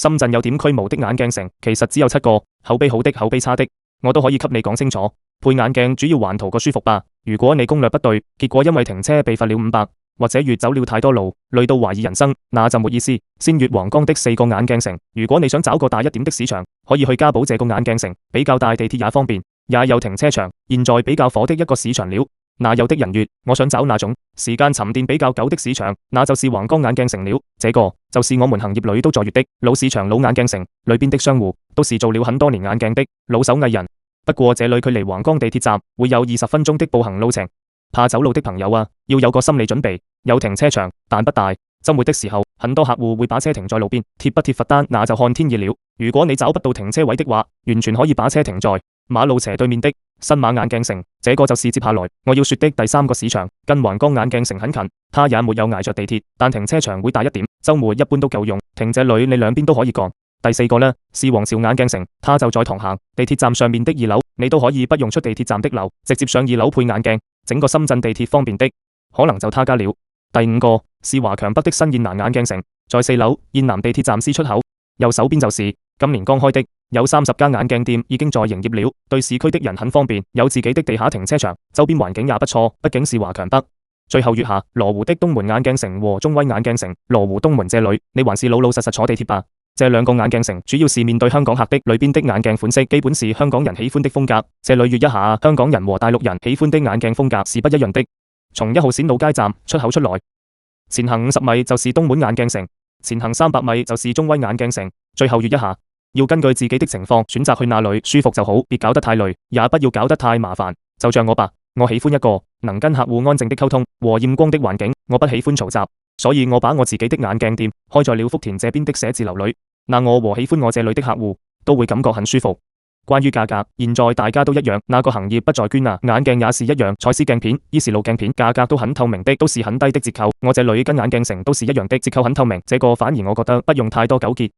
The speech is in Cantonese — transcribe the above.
深圳有點規模的眼鏡城，其實只有7個，口碑好的、口碑差的，我都可以給你講清楚。配眼鏡主要還圖個舒服吧。如果你攻略不對，結果因為停車被罰了500，或者越走了太多路，累到懷疑人生，那就沒意思。先越黃江的4個眼鏡城，如果你想找個大一點的市場，可以去嘉寶這個眼鏡城，比較大，地鐵也方便，也有停車場。現在比較火的一個市場了。那有的人越，我想找那種時間沉澱比較久的市場，那就是黃江眼鏡城了。這個就是我們行業裏都在越的老市場、老眼鏡城，裏邊的商戶都是做了很多年眼鏡的老手藝人。不過這裏距離黃江地鐵站會有20分鐘的步行路程，怕走路的朋友啊，要有個心理準備。有停車場，但不大。周末的時候，很多客戶會把車停在路邊，貼不貼罰單那就看天意了。如果你找不到停車位的話，完全可以把車停在馬路斜對面的新馬眼鏡城。這個就是接下來我要說的第3個市場，跟黃江眼鏡城很近，它也沒有挨着地鐵，但停車場會大一點，周末一般都夠用，停這裏你兩邊都可以幹。第4個呢，是皇朝眼鏡城，它就在塘廈地鐵站上面的2樓，你都可以不用出地鐵站的樓，直接上2樓配眼鏡，整個深圳地鐵方便的，可能就他家了。第5個是華強北的新燕南眼鏡城，在4樓燕南地鐵站 C 出口，右手邊就是今年剛開的，有30家眼鏡店已經在營業了，對市區的人很方便，有自己的地下停車場，周邊環境也不錯，畢竟是華強北。最後越下羅湖的東門眼鏡城和中威眼鏡城，羅湖東門這裏你還是老老實實坐地鐵吧。這2個眼鏡城主要是面對香港客的，裏邊的眼鏡款式基本是香港人喜歡的風格。這裏越一下，香港人和大陸人喜歡的眼鏡風格是不一樣的。從1號線老街站出口出來，前行50米就是東門眼鏡城，前行300米就是中威眼鏡城。最後越一下，要根據自己的情況選擇去哪裏舒服就好，別搞得太累，也不要搞得太麻煩。就像我吧，我喜歡一個能跟客戶安靜的溝通和驗光的環境，我不喜歡嘈雜，所以我把我自己的眼鏡店開在了福田這邊的寫字樓裏。那我和喜歡我這裏的客戶都會感覺很舒服。關於價格，現在大家都一樣，那個行業不再捐啊，眼鏡也是一樣，蔡司鏡片、伊視路鏡片價格都很透明的，都是很低的折扣。我這裏跟眼鏡城都是一樣的，折扣很透明，這個反而我覺得不用太多糾結。